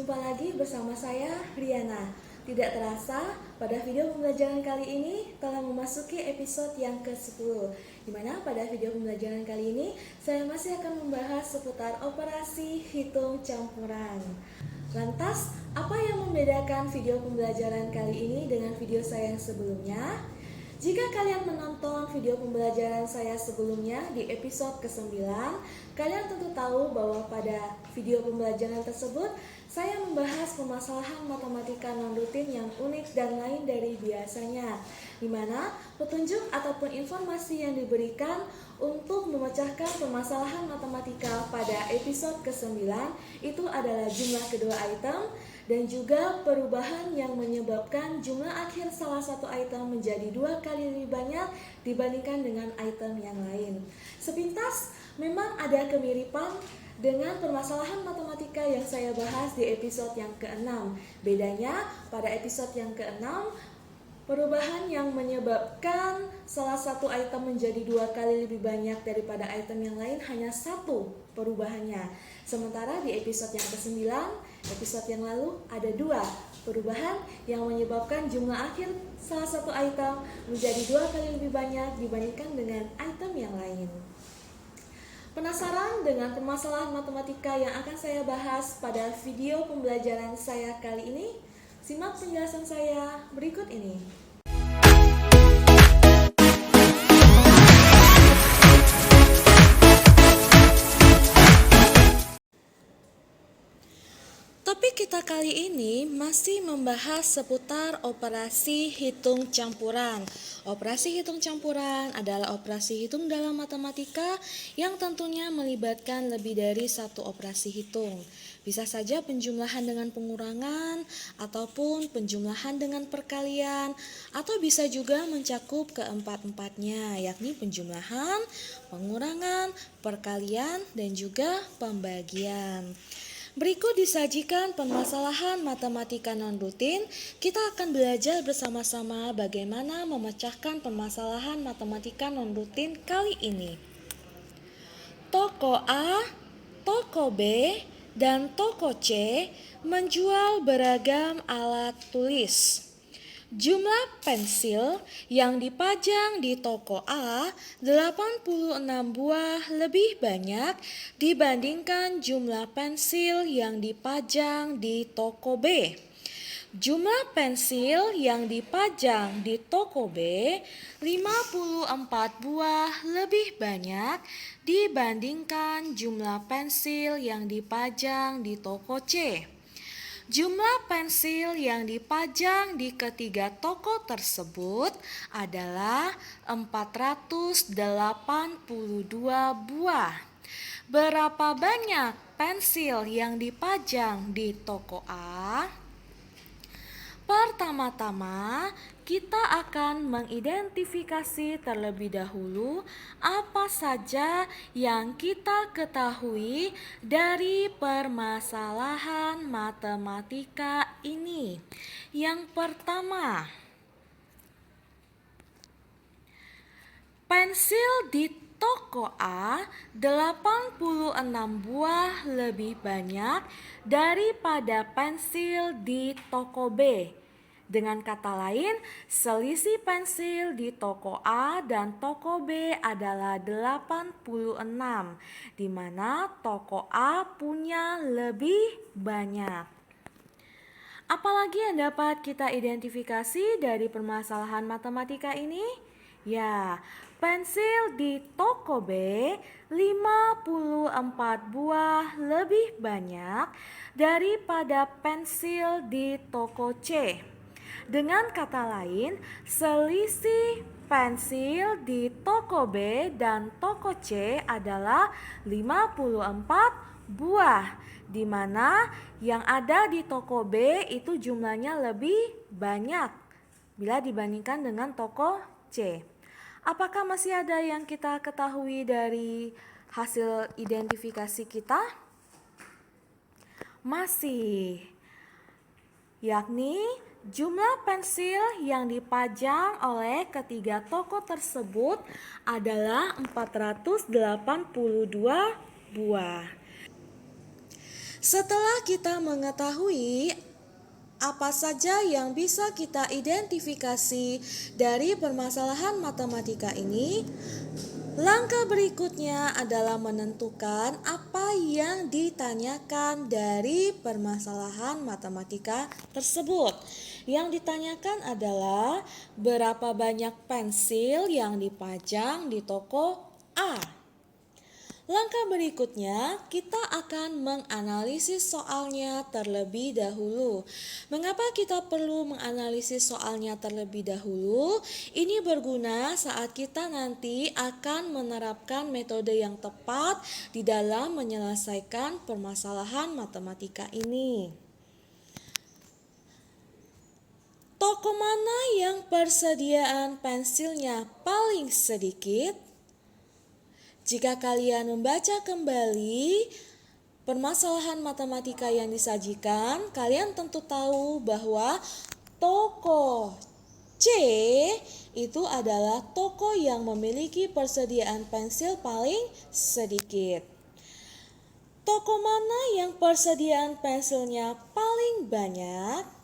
Jumpa lagi bersama saya, Riana. Tidak terasa, pada video pembelajaran kali ini telah memasuki episode yang ke-10, di mana pada video pembelajaran kali ini saya masih akan membahas seputar operasi hitung campuran. Lantas, apa yang membedakan video pembelajaran kali ini dengan video saya yang sebelumnya? Jika kalian menonton video pembelajaran saya sebelumnya di episode ke-9, kalian tentu tahu bahwa pada video pembelajaran tersebut saya membahas permasalahan matematika non-rutin yang unik dan lain dari biasanya, di mana petunjuk ataupun informasi yang diberikan untuk memecahkan permasalahan matematika pada episode ke-9 itu adalah jumlah kedua item dan juga perubahan yang menyebabkan jumlah akhir salah satu item menjadi 2 kali lebih banyak dibandingkan dengan item yang lain. Sepintas, memang ada kemiripan dengan permasalahan matematika yang saya bahas di episode yang ke-6. Bedanya, pada episode yang ke-6, perubahan yang menyebabkan salah satu item menjadi 2 kali lebih banyak daripada item yang lain hanya satu perubahannya. Sementara di episode yang ke-9, episode yang lalu ada 2 perubahan yang menyebabkan jumlah akhir salah satu item menjadi 2 kali lebih banyak dibandingkan dengan item yang lain. Penasaran dengan permasalahan matematika yang akan saya bahas pada video pembelajaran saya kali ini? Simak penjelasan saya berikut ini. Topik kita kali ini masih membahas seputar operasi hitung campuran. Operasi hitung campuran adalah operasi hitung dalam matematika yang tentunya melibatkan lebih dari satu operasi hitung. Bisa saja penjumlahan dengan pengurangan, ataupun penjumlahan dengan perkalian, atau bisa juga mencakup keempat-empatnya, yakni penjumlahan, pengurangan, perkalian, dan juga pembagian. Berikut disajikan permasalahan matematika non-rutin. Kita akan belajar bersama-sama bagaimana memecahkan permasalahan matematika non-rutin kali ini. Toko A, toko B, dan toko C menjual beragam alat tulis. Jumlah pensil yang dipajang di toko A 86 buah lebih banyak dibandingkan jumlah pensil yang dipajang di toko B. Jumlah pensil yang dipajang di toko B 54 buah lebih banyak dibandingkan jumlah pensil yang dipajang di toko C. Jumlah pensil yang dipajang di ketiga toko tersebut adalah 482 buah. Berapa banyak pensil yang dipajang di toko A? Pertama-tama, kita akan mengidentifikasi terlebih dahulu apa saja yang kita ketahui dari permasalahan matematika ini. Yang pertama, pensil di toko A 86 buah lebih banyak daripada pensil di toko B. Dengan kata lain, selisih pensil di toko A dan toko B adalah 86, di mana toko A punya lebih banyak. Apalagi yang dapat kita identifikasi dari permasalahan matematika ini? Ya, pensil di toko B 54 buah lebih banyak daripada pensil di toko C. Dengan kata lain, selisih pensil di toko B dan toko C adalah 54 buah, di mana yang ada di toko B itu jumlahnya lebih banyak bila dibandingkan dengan toko C. Apakah masih ada yang kita ketahui dari hasil identifikasi kita? Masih, yakni jumlah pensil yang dipajang oleh ketiga toko tersebut adalah 482 buah. Setelah kita mengetahui apa saja yang bisa kita identifikasi dari permasalahan matematika ini, langkah berikutnya adalah menentukan apa yang ditanyakan dari permasalahan matematika tersebut. Yang ditanyakan adalah berapa banyak pensil yang dipajang di toko A. Langkah berikutnya, kita akan menganalisis soalnya terlebih dahulu. Mengapa kita perlu menganalisis soalnya terlebih dahulu? Ini berguna saat kita nanti akan menerapkan metode yang tepat di dalam menyelesaikan permasalahan matematika ini. Toko mana yang persediaan pensilnya paling sedikit? Jika kalian membaca kembali permasalahan matematika yang disajikan, kalian tentu tahu bahwa toko C itu adalah toko yang memiliki persediaan pensil paling sedikit. Toko mana yang persediaan pensilnya paling banyak?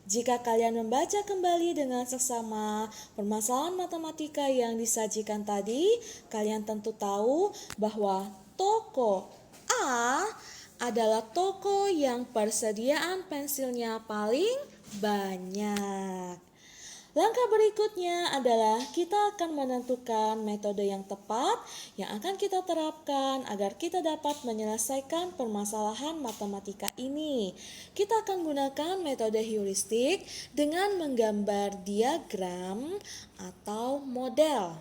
Jika kalian membaca kembali dengan seksama permasalahan matematika yang disajikan tadi, kalian tentu tahu bahwa toko A adalah toko yang persediaan pensilnya paling banyak. Langkah berikutnya adalah kita akan menentukan metode yang tepat yang akan kita terapkan agar kita dapat menyelesaikan permasalahan matematika ini. Kita akan gunakan metode heuristik dengan menggambar diagram atau model.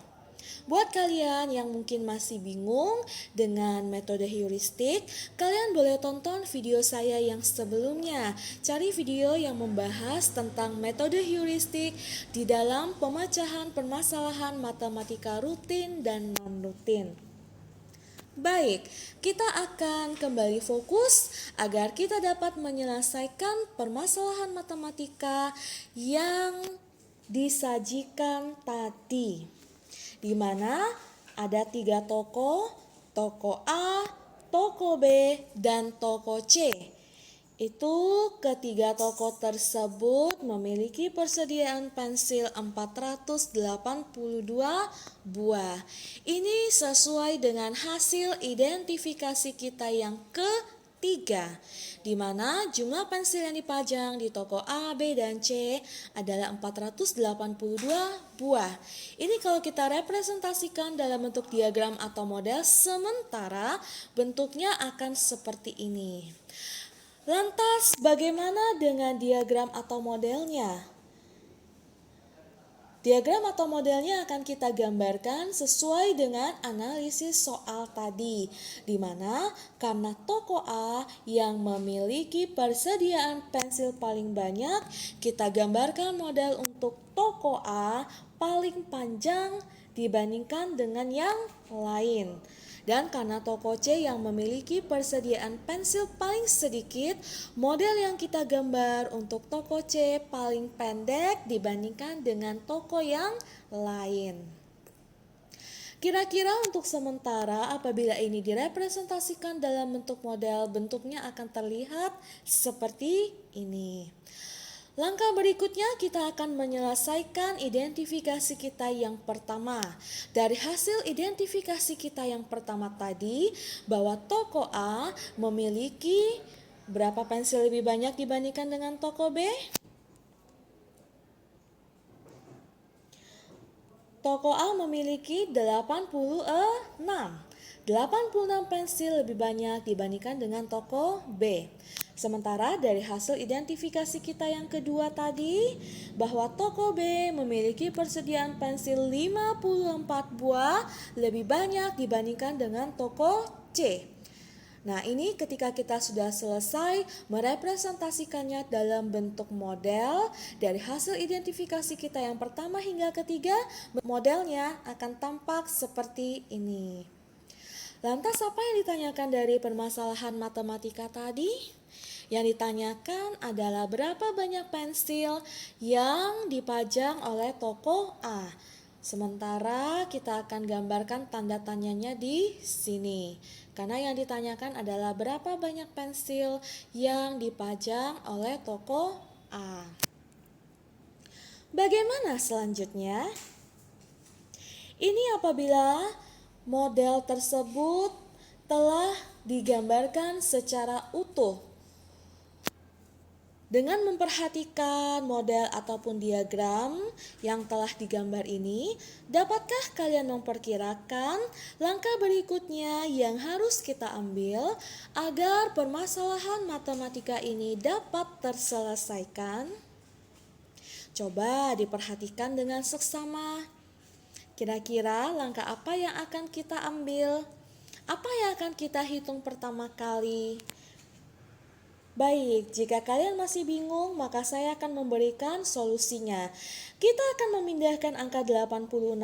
Buat kalian yang mungkin masih bingung dengan metode heuristik, kalian boleh tonton video saya yang sebelumnya. Cari video yang membahas tentang metode heuristik di dalam pemecahan permasalahan matematika rutin dan non-rutin. Baik, kita akan kembali fokus agar kita dapat menyelesaikan permasalahan matematika yang disajikan tadi, di mana ada 3 toko A, toko B, dan toko C. Itu ketiga toko tersebut memiliki persediaan pensil 482 buah. Ini sesuai dengan hasil identifikasi kita yang ketiga, di mana jumlah pensil yang dipajang di toko A, B, dan C adalah 482 buah. Ini kalau kita representasikan dalam bentuk diagram atau model, sementara bentuknya akan seperti ini. Lantas bagaimana dengan diagram atau modelnya? Diagram atau modelnya akan kita gambarkan sesuai dengan analisis soal tadi, di mana karena toko A yang memiliki persediaan pensil paling banyak, kita gambarkan model untuk toko A paling panjang dibandingkan dengan yang lain. Dan karena toko C yang memiliki persediaan pensil paling sedikit, model yang kita gambar untuk toko C paling pendek dibandingkan dengan toko yang lain. Kira-kira untuk sementara apabila ini direpresentasikan dalam bentuk model, bentuknya akan terlihat seperti ini. Langkah berikutnya kita akan menyelesaikan identifikasi kita yang pertama. Dari hasil identifikasi kita yang pertama tadi, bahwa toko A memiliki berapa pensil lebih banyak dibandingkan dengan toko B? Toko A memiliki 86 pensil lebih banyak dibandingkan dengan toko B. Sementara dari hasil identifikasi kita yang kedua tadi, bahwa toko B memiliki persediaan pensil 54 buah lebih banyak dibandingkan dengan toko C. Nah, ini ketika kita sudah selesai merepresentasikannya dalam bentuk model, dari hasil identifikasi kita yang pertama hingga ketiga, modelnya akan tampak seperti ini. Lantas apa yang ditanyakan dari permasalahan matematika tadi? Yang ditanyakan adalah berapa banyak pensil yang dipajang oleh toko A. Sementara kita akan gambarkan tanda tanyanya di sini. Karena yang ditanyakan adalah berapa banyak pensil yang dipajang oleh toko A. Bagaimana selanjutnya? Ini apabila model tersebut telah digambarkan secara utuh. Dengan memperhatikan model ataupun diagram yang telah digambar ini, dapatkah kalian memperkirakan langkah berikutnya yang harus kita ambil agar permasalahan matematika ini dapat terselesaikan? Coba diperhatikan dengan seksama. Kira-kira langkah apa yang akan kita ambil? Apa yang akan kita hitung pertama kali? Baik, jika kalian masih bingung, maka saya akan memberikan solusinya. Kita akan memindahkan angka 86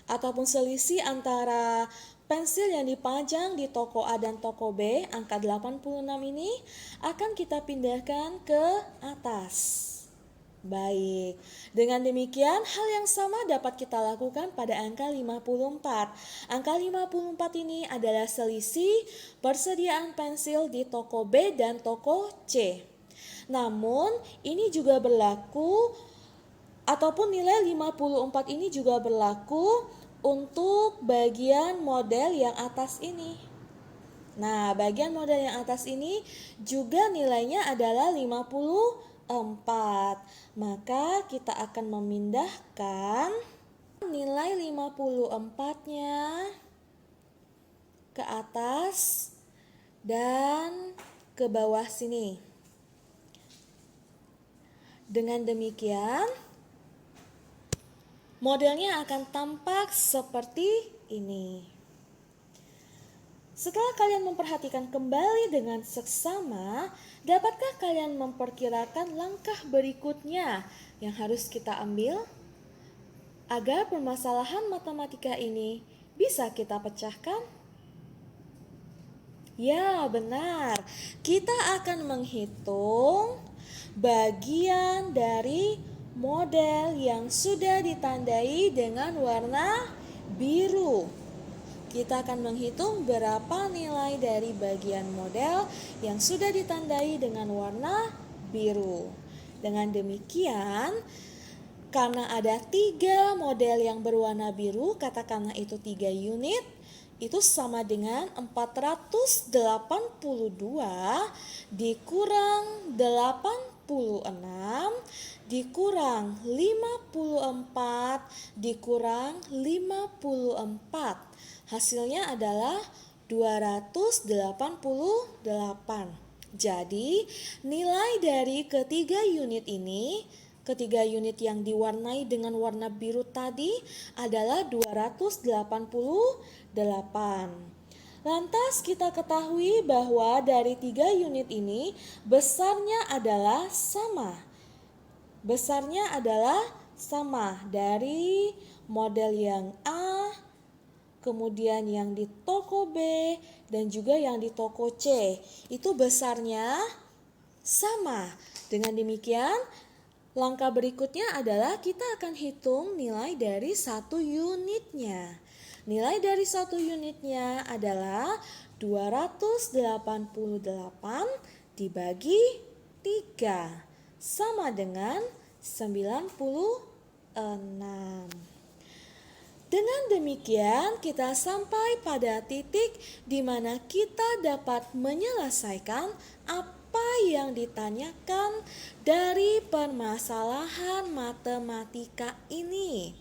ataupun selisih antara pensil yang dipajang di toko A dan toko B, angka 86 ini akan kita pindahkan ke atas. Baik, dengan demikian hal yang sama dapat kita lakukan pada angka 54. Angka 54 ini adalah selisih persediaan pensil di toko B dan toko C. Namun ini juga berlaku ataupun nilai 54 ini juga berlaku untuk bagian model yang atas ini. Nah, bagian model yang atas ini juga nilainya adalah 54. Maka kita akan memindahkan nilai 54-nya ke atas dan ke bawah sini. Dengan demikian, modelnya akan tampak seperti ini. Setelah kalian memperhatikan kembali dengan seksama, dapatkah kalian memperkirakan langkah berikutnya yang harus kita ambil agar permasalahan matematika ini bisa kita pecahkan? Ya, benar. Kita akan menghitung bagian dari model yang sudah ditandai dengan warna biru. Kita akan menghitung berapa nilai dari bagian model yang sudah ditandai dengan warna biru. Dengan demikian, karena ada 3 model yang berwarna biru, katakanlah itu 3 unit, itu sama dengan 482 dikurang 86 dikurang 54 dikurang 54. Hasilnya adalah 288. Jadi nilai dari ketiga unit yang diwarnai dengan warna biru tadi adalah 288. Lantas kita ketahui bahwa dari 3 unit ini besarnya adalah sama. Besarnya adalah sama dari model yang A, kemudian yang di toko B, dan juga yang di toko C. Itu besarnya sama. Dengan demikian, langkah berikutnya adalah kita akan hitung nilai dari 1 unitnya. Nilai dari 1 unitnya adalah 288 dibagi 3 sama dengan 96. Dengan demikian kita sampai pada titik di mana kita dapat menyelesaikan apa yang ditanyakan dari permasalahan matematika ini.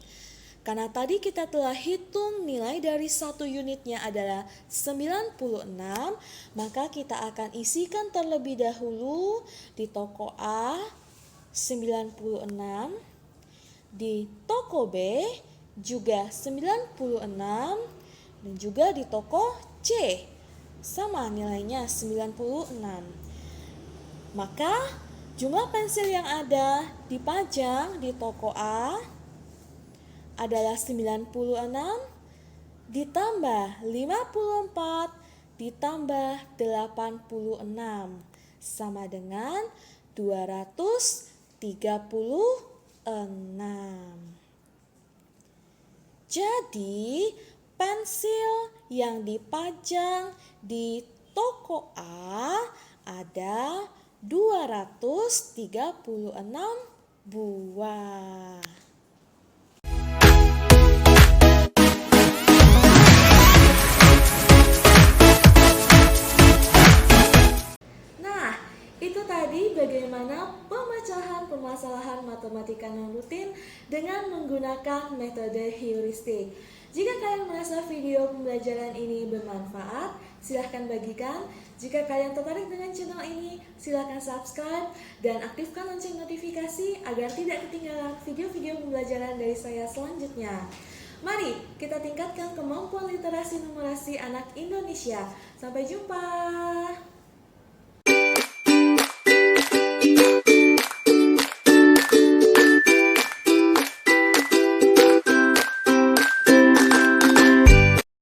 Karena tadi kita telah hitung nilai dari 1 unitnya adalah 96, maka kita akan isikan terlebih dahulu di toko A 96, di toko B juga 96, dan juga di toko C sama nilainya 96. Maka jumlah pensil yang ada dipajang di toko A adalah 96 ditambah 54 ditambah 86 sama dengan 236. Jadi, pensil yang dipajang di toko A ada 236 buah. Nah, itu tadi bagaimana pemecahan permasalahan matematika non rutin dengan menggunakan metode heuristik. Jika kalian merasa video pembelajaran ini bermanfaat, silahkan bagikan. Jika kalian tertarik dengan channel ini, silahkan subscribe dan aktifkan lonceng notifikasi agar tidak ketinggalan video-video pembelajaran dari saya selanjutnya. Mari kita tingkatkan kemampuan literasi numerasi anak Indonesia. Sampai jumpa.